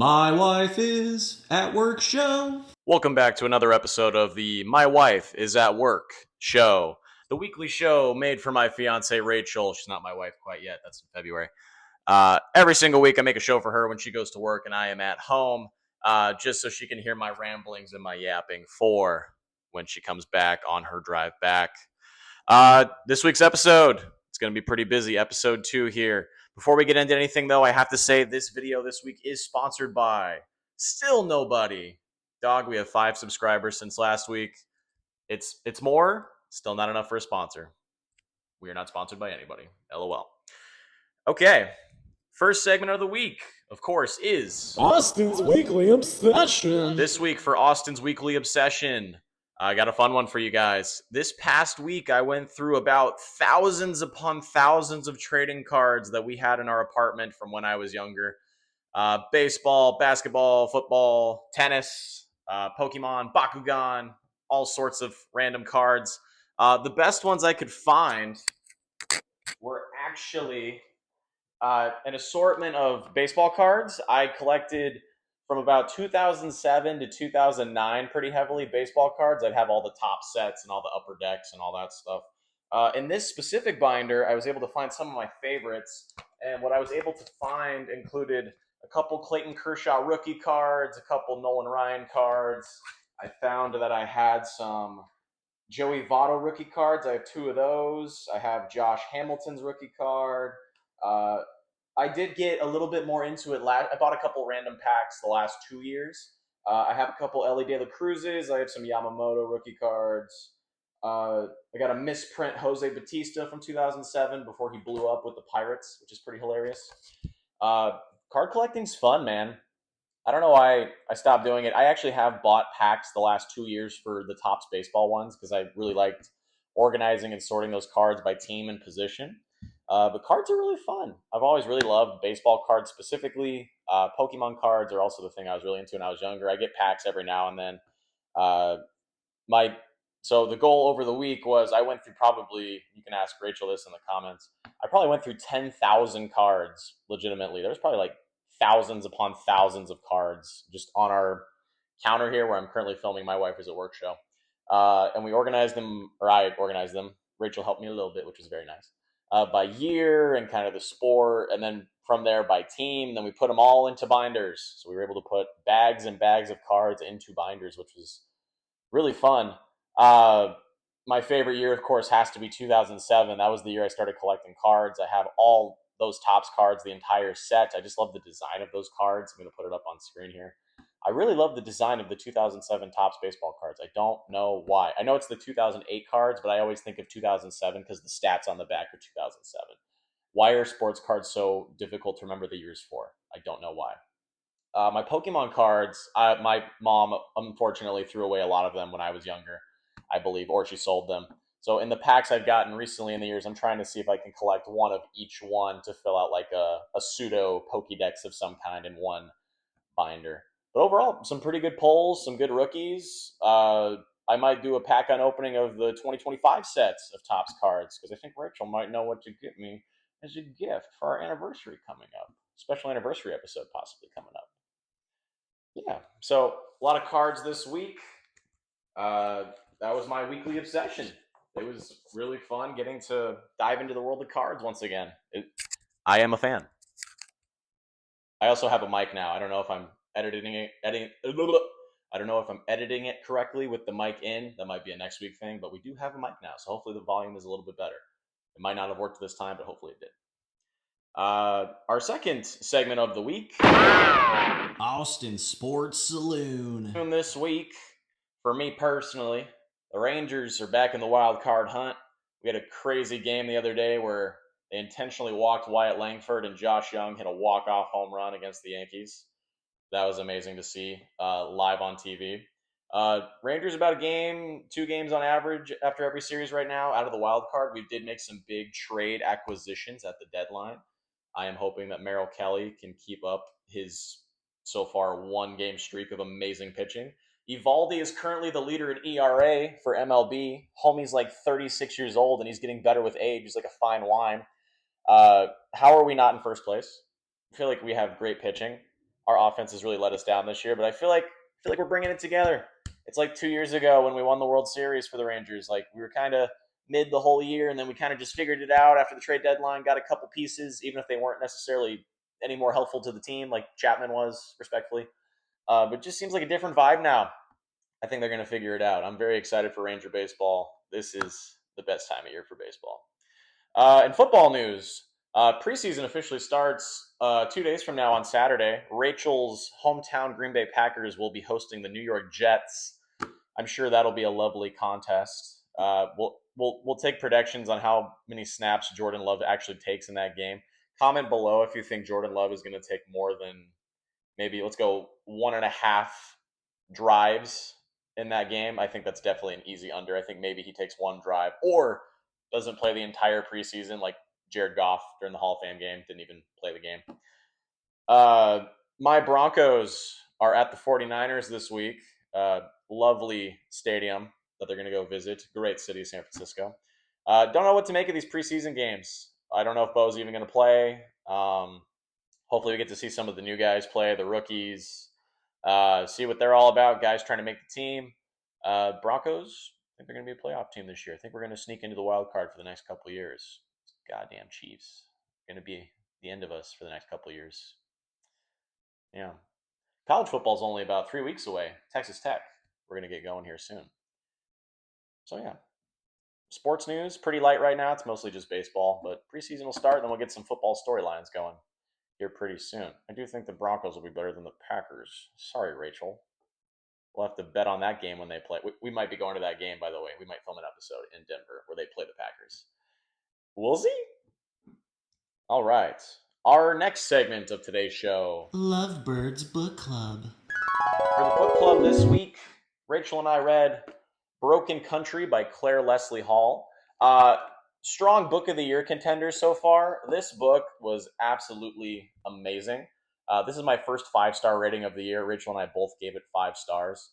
My wife is at work show. Welcome back to another episode of the My Wife is at Work show, the weekly show made for my fiance Rachel. She's not my wife quite yet. That's in February. Every single week, I make a show for her when she goes to work and I am at home, just so she can hear my ramblings and my yapping for when she comes back on her drive back. This week's episode, it's going to be pretty busy. Episode 2 here. Before we get into anything, though, I have to say this video this week is sponsored by Still Nobody. Dog, we have 5 subscribers since last week. It's more, still not enough for a sponsor. We are not sponsored by anybody. LOL. Okay, first segment of the week, of course, is Austin's Weekly Obsession. this week for Austin's Weekly Obsession. I got a fun one for you guys. This past week, I went through about thousands upon thousands of trading cards that we had in our apartment from when I was younger. Baseball, basketball, football, tennis, Pokemon, Bakugan, all sorts of random cards. The best ones I could find were actually an assortment of baseball cards. I collected from about 2007 to 2009 pretty heavily baseball cards. I'd have all the top sets and all the upper decks and all that stuff. In this specific binder, I was able to find some of my favorites, and what I was able to find included a couple Clayton Kershaw rookie cards, a couple Nolan Ryan cards. I found that I had some Joey Votto rookie cards. I have 2 of those. I have Josh Hamilton's rookie card. Uh, I did get a little bit more into it. I bought a couple random packs the last 2 years. I have a couple Ellie De La Cruzes. I have some Yamamoto rookie cards. I got a misprint Jose Batista from 2007 before he blew up with the Pirates, which is pretty hilarious. Card collecting's fun, man. I don't know why I stopped doing it. I actually have bought packs the last 2 years for the Topps baseball ones because I really liked organizing and sorting those cards by team and position. But cards are really fun. I've always really loved baseball cards specifically. Pokemon cards are also the thing I was really into when I was younger. I get packs every now and then. Uh, my So the goal over the week was I went through probably, you can ask Rachel this in the comments, I probably went through 10,000 cards legitimately. There's probably like thousands upon thousands of cards just on our counter here where I'm currently filming My Wife is at Work show. And we organized them, or I organized them. Rachel helped me a little bit, which was very nice. By year and kind of the sport, and then from there by team. Then we put them all into binders. So we were able to put bags and bags of cards into binders, which was really fun. Uh, my favorite year, of course, has to be 2007. That was the year I started collecting cards. I have all those Topps cards, the entire set. I just love the design of those cards. I'm going to put it up on screen here. I really love the design of the 2007 Topps baseball cards. I don't know why. I know it's the 2008 cards, but I always think of 2007 because the stats on the back are 2007. Why are sports cards so difficult to remember the years for? I don't know why. My Pokemon cards, my mom unfortunately threw away a lot of them when I was younger, I believe, or she sold them. So in the packs I've gotten recently in the years, I'm trying to see if I can collect one of each one to fill out like a pseudo Pokédex of some kind in one binder. But overall, some pretty good polls, some good rookies. I might do a pack on opening of the 2025 sets of Topps cards because I think Rachel might know what to get me as a gift for our anniversary coming up. Special anniversary episode possibly coming up. Yeah, so a lot of cards this week. That was my weekly obsession. It was really fun getting to dive into the world of cards once again. I am a fan. I also have a mic now. I don't know if I'm I don't know if I'm editing it correctly with the mic in. That might be a next week thing, but we do have a mic now, so hopefully the volume is a little bit better. It might not have worked this time, but hopefully it did. Our second segment of the week, Austin Sports Saloon. this week, for me personally, the Rangers are back in the wild card hunt. We had a crazy game the other day where they intentionally walked Wyatt Langford and Josh Young hit a walk-off home run against the Yankees. That was amazing to see live on TV. Rangers about a game, 2 games on average after every series right now out of the wild card. We did make some big trade acquisitions at the deadline. I am hoping that Merrill Kelly can keep up his so far 1-game streak of amazing pitching. Evaldi is currently the leader in ERA for MLB. Homie's like 36 years old and he's getting better with age. He's like a fine wine. How are we not in first place? I feel like we have great pitching. our offense has really let us down this year, but I feel like we're bringing it together. It's like 2 years ago when we won the World Series for the Rangers. Like we were kind of mid the whole year, and then we kind of just figured it out after the trade deadline. Got a couple pieces, even if they weren't necessarily any more helpful to the team, like Chapman was, respectfully. But it just seems like a different vibe now. I think they're going to figure it out. I'm very excited for Ranger baseball. This is the best time of year for baseball. In football news, preseason officially starts 2 days from now on Saturday. Rachel's hometown Green Bay Packers will be hosting the New York Jets. I'm sure that'll be a lovely contest. We'll take predictions on how many snaps Jordan Love actually takes in that game. Comment below if you think Jordan Love is going to take more than maybe, let's go, 1.5 drives in that game. I think that's definitely an easy under. I think maybe he takes one drive or doesn't play the entire preseason, like Jared Goff during the Hall of Fame game. Didn't even play the game. My Broncos are at the 49ers this week. Lovely stadium that they're going to go visit. Great city, San Francisco. Don't know what to make of these preseason games. I don't know if Bo's even going to play. Hopefully we get to see some of the new guys play, the rookies, see what they're all about, guys trying to make the team. Broncos, I think they're going to be a playoff team this year. I think we're going to sneak into the wild card for the next couple of years. Goddamn Chiefs. Going to be the end of us for the next couple of years. Yeah. College football is only about 3 weeks away. Texas Tech. We're going to get going here soon. So, yeah. Sports news, pretty light right now. It's mostly just baseball, but preseason will start, and then we'll get some football storylines going here pretty soon. I do think the Broncos will be better than the Packers. Sorry, Rachel. We'll have to bet on that game when they play. We might be going to that game, by the way. We might film an episode in Denver where they play the Packers. We'll see. All right. Our next segment of today's show, Lovebirds Book Club. For the book club this week, Rachel and I read Broken Country by Claire Leslie Hall. Strong book of the year contenders so far. This book was absolutely amazing. This is my first 5-star rating of the year. Rachel and I both gave it 5 stars.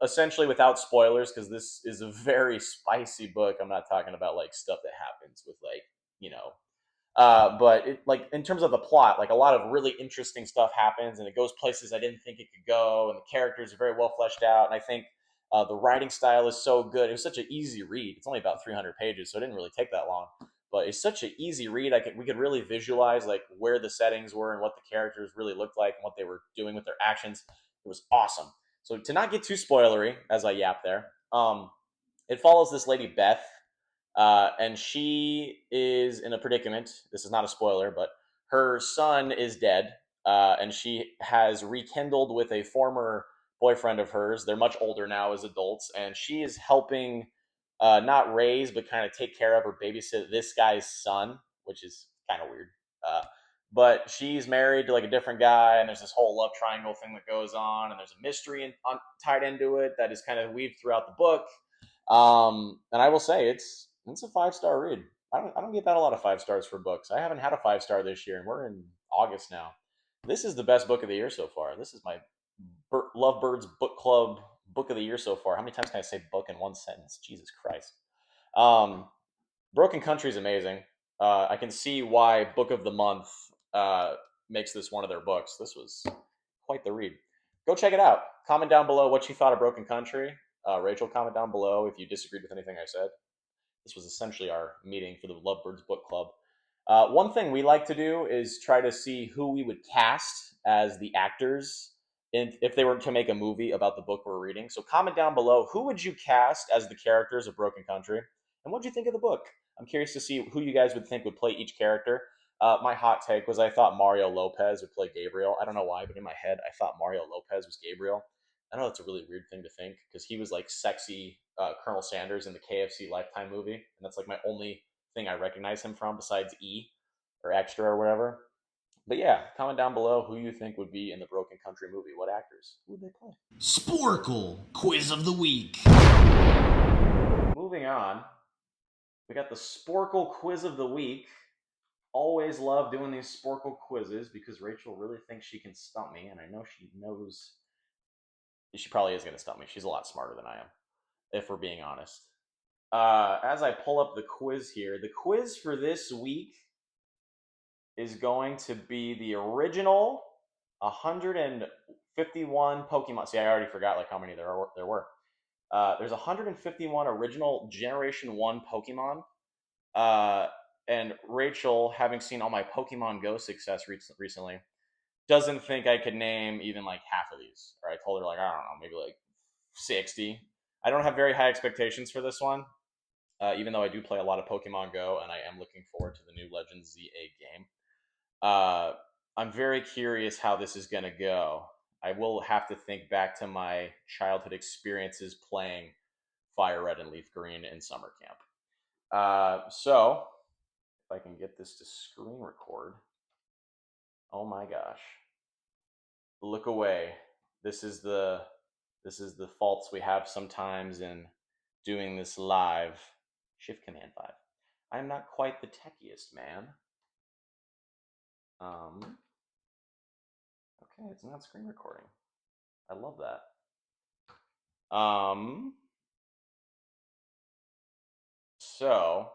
Essentially without spoilers, because this is a very spicy book. I'm not talking about like stuff that happens with like, but like in terms of the plot, like a lot of really interesting stuff happens, and it goes places I didn't think it could go, and the characters are very well fleshed out, and I think the writing style is so good. It was such an easy read. It's only about 300 pages, so it didn't really take that long. But it's such an easy read. We could really visualize like where the settings were and what the characters really looked like and what they were doing with their actions. It was awesome. So to not get too spoilery, as I yap there, it follows this lady Beth, and she is in a predicament. This is not a spoiler, but her son is dead, and she has rekindled with a former boyfriend of hers. They're much older now as adults, and she is helping not raise, but kind of take care of or babysit this guy's son, which is kind of weird. But she's married to like a different guy, and there's this whole love triangle thing that goes on, and there's a mystery tied into it that is kind of weaved throughout the book. And I will say it's a 5-star read. I don't get that a lot of 5 stars for books. I haven't had a 5-star this year, and we're in August now. This is the best book of the year so far. This is my Lovebirds Book Club book of the year so far. How many times can I say book in one sentence? Jesus Christ. Broken Country is amazing. I can see why Book of the Month makes this one of their books. This was quite the read. Go check it out. Comment down below what you thought of Broken Country. Rachel, comment down below if you disagreed with anything I said. This was essentially our meeting for the Lovebirds Book Club. One thing we like to do is try to see who we would cast as the actors if they were to make a movie about the book we're reading. So comment down below, who would you cast as the characters of Broken Country? And what did you think of the book? I'm curious to see who you guys would think would play each character. My hot take was I thought Mario Lopez would play Gabriel. I don't know why, but in my head, I thought Mario Lopez was Gabriel. I know that's a really weird thing to think because he was like sexy Colonel Sanders in the KFC Lifetime movie. And that's like my only thing I recognize him from besides E or Extra or whatever. But yeah, comment down below who you think would be in the Broken Country movie. What actors? Who would they play? Sporkle Quiz of the Week. Moving on, we got the Sporkle Quiz of the Week. Always love doing these Sporkle quizzes because Rachel really thinks she can stump me, and I know she knows she probably is going to stump me. She's a lot smarter than I am, if we're being honest. As I pull up the quiz here, the quiz for this week is going to be the original 151 Pokemon. See, I already forgot like how many there were. There's 151 original Generation 1 Pokemon. Uh, and Rachel, having seen all my Pokemon Go success recently, doesn't think I could name even like half of these. Or I told her like, I don't know, maybe like 60. I don't have very high expectations for this one, even though I do play a lot of Pokemon Go, and I am looking forward to the new Legends ZA game. Uh, I'm very curious how this is going to go. I will have to think back to my childhood experiences playing Fire Red and Leaf Green in summer camp. So, if I can get this to screen record. Oh my gosh. Look away. This is the faults we have sometimes in doing this live. Shift Command 5. I'm not quite the techiest, man. Okay, it's not screen recording. I love that. So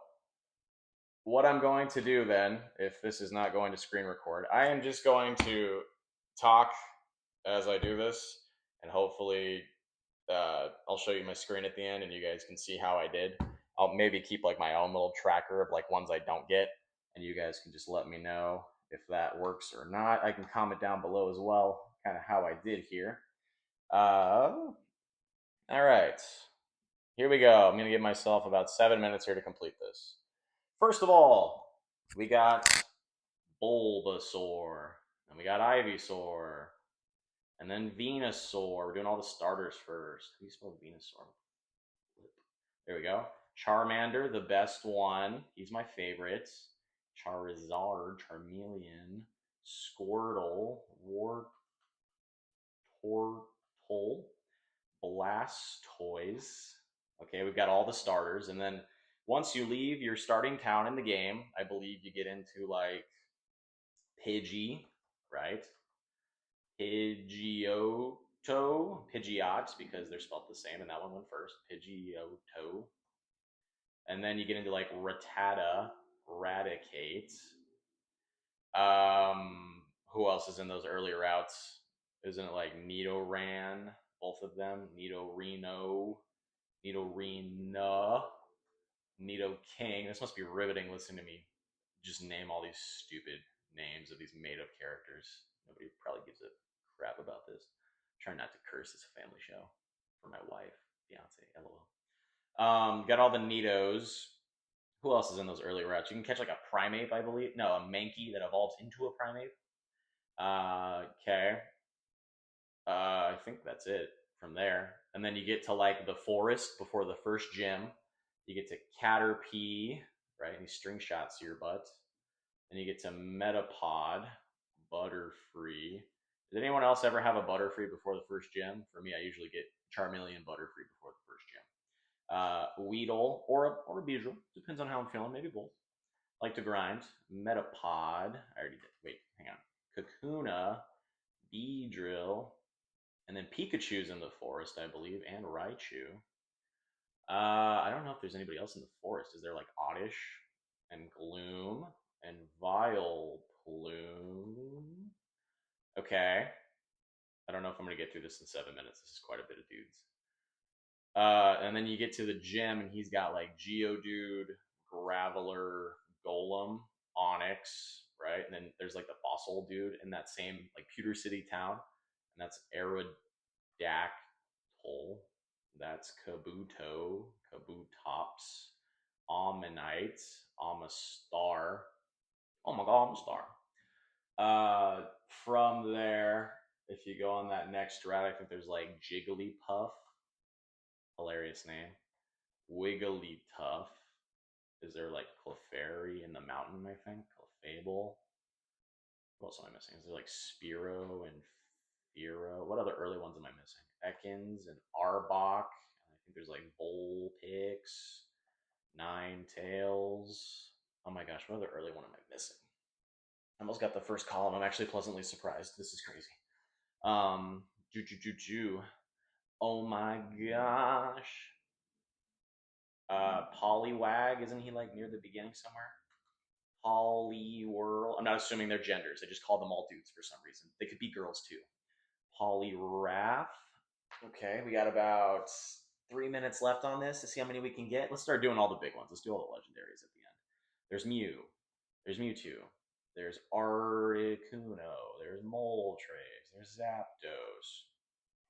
what I'm going to do then, if this is not going to screen record, I am just going to talk as I do this, and hopefully I'll show you my screen at the end, and you guys can see how I did. I'll maybe keep like my own little tracker of like ones I don't get, and you guys can just let me know if that works or not. I can comment down below as well, kind of how I did here. All right, here we go. I'm going to give myself about 7 minutes here to complete this. First of all, we got Bulbasaur, and we got Ivysaur, and then Venusaur. We're doing all the starters first. How do you spell Venusaur? There we go. Charmander, the best one. He's my favorite. Charizard, Charmeleon, Squirtle, Wartortle, Blastoise. Okay, we've got all the starters, and then once you leave your starting town in the game, I believe you get into like Pidgey, right? Pidgeotto, Pidgeot, because they're spelled the same, and that one went first. Pidgeotto. And then you get into like Rattata, Raticate. Who else is in those earlier routes? Isn't it like Nidoran? Both of them. Nidorino, Nidorina, Nidoking. This must be riveting listening to me just name all these stupid names of these made-up characters. Nobody probably gives a crap about this. I'm trying not to curse. It's a family show for my wife, fiance, lol. Got all the Nidos. Who else is in those early routes? You can catch like a Primeape, I believe. No, a Mankey that evolves into a Primeape. Okay. I think that's it from there. And then you get to like the forest before the first gym. You get to Caterpie, right? And he string shots your butt. Then you get to Metapod, Butterfree. Did anyone else ever have a Butterfree before the first gym? For me, I usually get Charmeleon Butterfree before the first gym. Weedle or a Beedrill. Depends on how I'm feeling. Maybe both. Like to grind. Metapod. I already did. Wait, hang on. Kakuna, Beedrill, and then Pikachu's in the forest, I believe, and Raichu. I don't know if there's anybody else in the forest. Is there like Oddish and Gloom and Vileplume? Okay. I don't know if I'm gonna get through this in 7 minutes. This is quite a bit of dudes. And then you get to the gym, and he's got like Geodude, Graveler, Golem, Onyx, right? And then there's like the fossil dude in that same like Pewter City town, and that's Aerodactyl. That's Kabuto, Kabutops, Ammonite, Amistar. Oh my god, Amistar. From there, if you go on that next route, I think there's like Jigglypuff. Hilarious name. Wigglytuff. Is there like Clefairy in the mountain, I think? Clefable. What else am I missing? Is there like Spearow and Fearow? What other early ones am I missing? Ekans and Arbok. I think there's like Bullpix, Ninetales. Oh my gosh, what other early one am I missing? I almost got the first column. I'm actually pleasantly surprised. This is crazy. Oh my gosh. Poliwag, isn't he like near the beginning somewhere? Polyworld. I'm not assuming their genders. I just call them all dudes for some reason. They could be girls too. Polyrath. Okay, we got about 3 minutes left on this to see how many we can get. Let's start doing all the big ones. Let's do all the legendaries at the end. There's Mew. There's Mewtwo. There's Articuno. There's Moltres. There's Zapdos.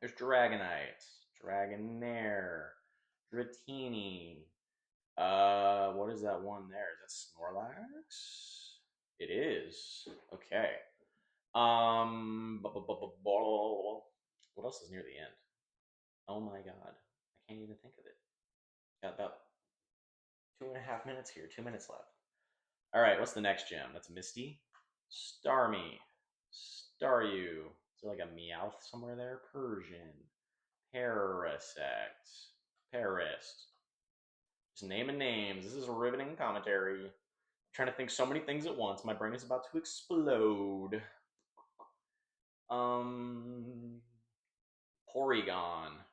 There's Dragonite. Dragonair. Dratini. What is that one there? Is that Snorlax? It is. Okay. What else is near the end? Oh my god. I can't even think of it. Got about 2.5 minutes here. 2 minutes left. Alright, what's the next gem? That's Misty. Starmie. Staryu. Is there like a Meowth somewhere there? Persian. Parasect. Parist. Just naming names. This is a riveting commentary. I'm trying to think so many things at once. My brain is about to explode. Porygon,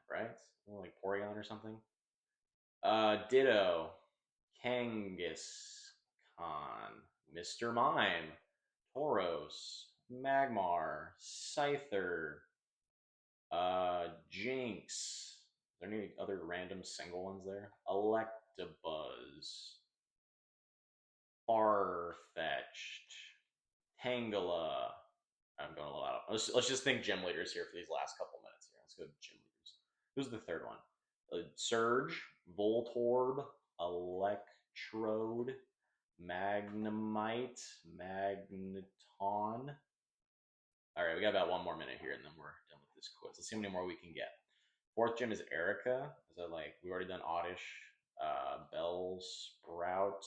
right? Like Porygon or something. Ditto. Kangaskhan. Mr. Mime. Tauros. Magmar. Scyther. Jinx. Are there any other random single ones there? Electabuzz. Farfetch'd. Tangela. I'm going a little out. Let's just think gym leaders here for these last couple minutes here. Let's go to gym leaders. Who's the third one? Surge, Voltorb, Electrode, Magnemite, Magneton. All right, we got about 1 more minute here, and then we're done with this quiz. Let's see how many more we can get. Fourth gym is Erica. Is that like we've already done Oddish, Bell Sprout,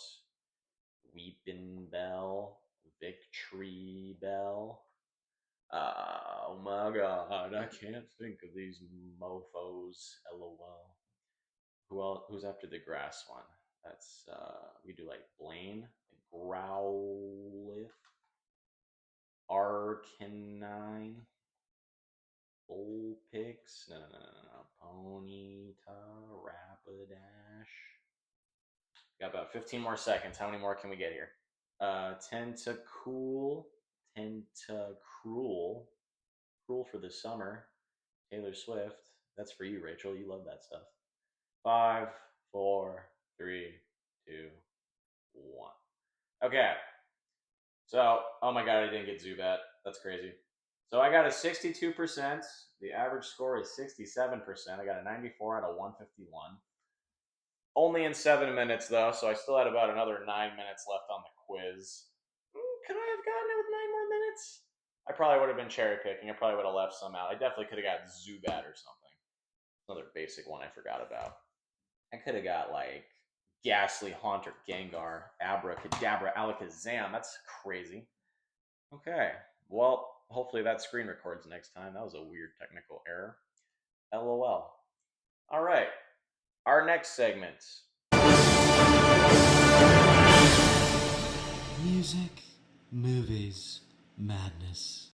Weepin' Bell, Victory Bell. Oh my god, I can't think of these mofos. LOL. Who else? Who's after the grass one? That's we do like Blaine, like Growlithe, Arcanine, Bullpix, no, Ponyta, Rapidash. Got about 15 more seconds. How many more can we get here? Tentacool, Tentacruel, Cruel for the Summer, Taylor Swift. That's for you, Rachel. You love that stuff. 5, 4, 3, 2, 1. Okay. So, oh my god, I didn't get Zubat. That's crazy. So I got a 62%. The average score is 67%. I got a 94 out of 151. Only in 7 minutes, though, so I still had about another 9 minutes left on the quiz. Could I have gotten it with 9 more minutes? I probably would have been cherry picking. I probably would have left some out. I definitely could have got Zubat or something. Another basic one I forgot about. I could have got like Ghastly, Haunter, Gengar, Abracadabra, Alakazam. That's crazy. Okay. Well, hopefully that screen records next time. That was a weird technical error. LOL. All right. Our next segment. Music, movies, madness.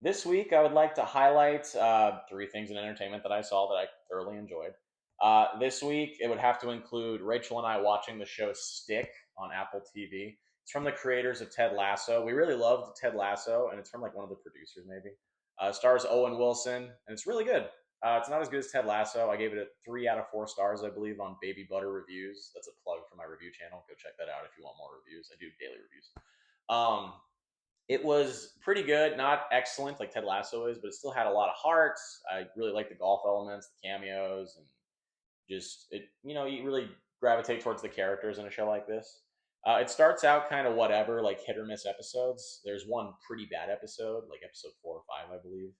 This week, I would like to highlight 3 things in entertainment that I saw that I thoroughly enjoyed. This week, it would have to include Rachel and I watching the show Stick on Apple TV. It's from the creators of Ted Lasso. We really loved Ted Lasso, and it's from like one of the producers, maybe. Stars Owen Wilson, and it's really good. It's not as good as Ted Lasso. I gave it a 3 out of 4 stars, I believe, on Baby Butter Reviews. That's a plug for my review channel. Go check that out if you want more reviews. I do daily reviews. It was pretty good, not excellent like Ted Lasso is, but it still had a lot of heart. I really liked the golf elements, the cameos, and just it. You really gravitate towards the characters in a show like this. It starts out kind of whatever, like hit or miss episodes. There's one pretty bad episode, like episode 4 or 5, I believe.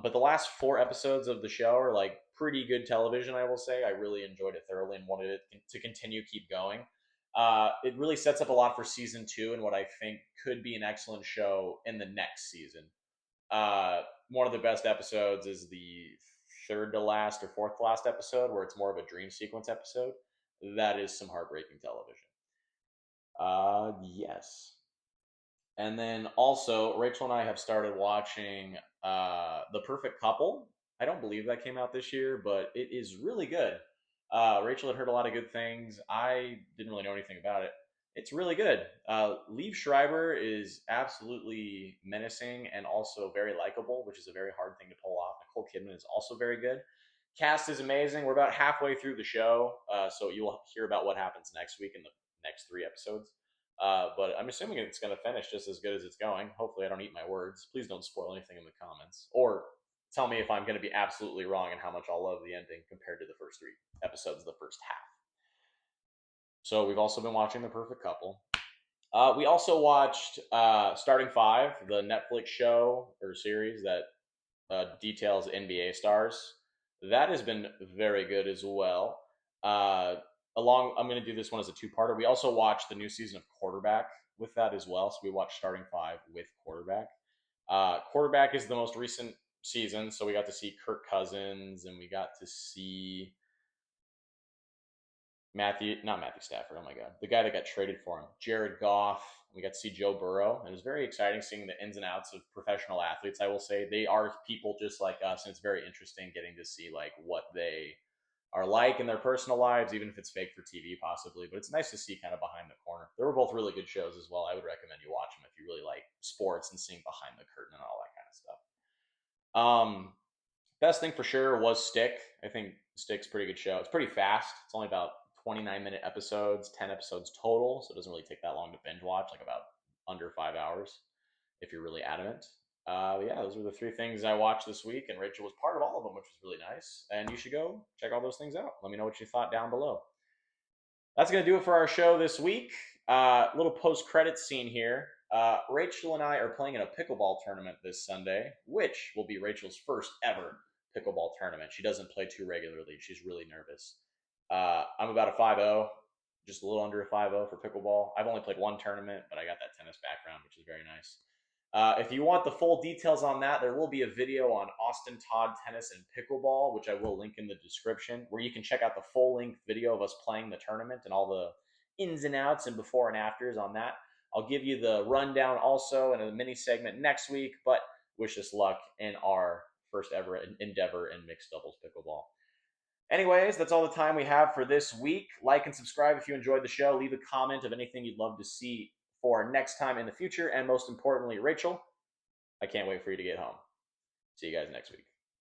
But the last 4 episodes of the show are like pretty good television, I will say. I really enjoyed it thoroughly and wanted it to continue, keep going. It really sets up a lot for season 2 and what I think could be an excellent show in the next season. One of the best episodes is the 3rd to last or 4th to last episode, where it's more of a dream sequence episode. That is some heartbreaking television. Yes. And then also, Rachel and I have started watching The Perfect Couple. I don't believe that came out this year, but it is really good. Rachel had heard a lot of good things. I didn't really know anything about it. It's really good. Liev Schreiber is absolutely menacing and also very likable, which is a very hard thing to pull off. Nicole Kidman is also very good. Cast is amazing. We're about halfway through the show, so you'll hear about what happens next week in the next 3 episodes. But I'm assuming it's going to finish just as good as it's going. Hopefully, I don't eat my words. Please don't spoil anything in the comments, or tell me if I'm going to be absolutely wrong and how much I'll love the ending compared to the first 3 episodes of the first half. So we've also been watching The Perfect Couple. We also watched Starting Five, the Netflix show or series that details NBA stars. That has been very good as well. I'm going to do this one as a two-parter. We also watched the new season of Quarterback with that as well. So we watched Starting Five with Quarterback. Quarterback is the most recent season, so we got to see Kirk Cousins and we got to see not Matthew Stafford. Oh my God, the guy that got traded for him, Jared Goff. We got to see Joe Burrow, and it was very exciting seeing the ins and outs of professional athletes. I will say they are people just like us, and it's very interesting getting to see like what they are like in their personal lives, even if it's fake for TV possibly. But it's nice to see kind of behind the corner. They were both really good shows as well. I would recommend you watch them if you really like sports and seeing behind the curtain and all that kind of stuff. Best thing for sure was Stick. I think Stick's a pretty good show. It's pretty fast. It's only about 29-minute episodes, 10 episodes total, so it doesn't really take that long to binge watch, like about under 5 hours if you're really adamant. Yeah, those were the 3 things I watched this week, and Rachel was part of all of them, which was really nice. And you should go check all those things out. Let me know what you thought down below. That's going to do it for our show this week. Little post-credits scene here. Rachel and I are playing in a pickleball tournament this Sunday, which will be Rachel's first ever pickleball tournament. She doesn't play too regularly. She's really nervous. I'm about a 5-0, just a little under a 5-0 for pickleball. I've only played one tournament, but I got that tennis background, which is very nice. If you want the full details on that, there will be a video on Austin Todd Tennis and Pickleball, which I will link in the description, where you can check out the full-length video of us playing the tournament and all the ins and outs and before and afters on that. I'll give you the rundown also in a mini segment next week, but wish us luck in our first ever endeavor in mixed doubles pickleball. Anyways, that's all the time we have for this week. Like and subscribe if you enjoyed the show. Leave a comment of anything you'd love to see for next time in the future. And most importantly, Rachel, I can't wait for you to get home. See you guys next week.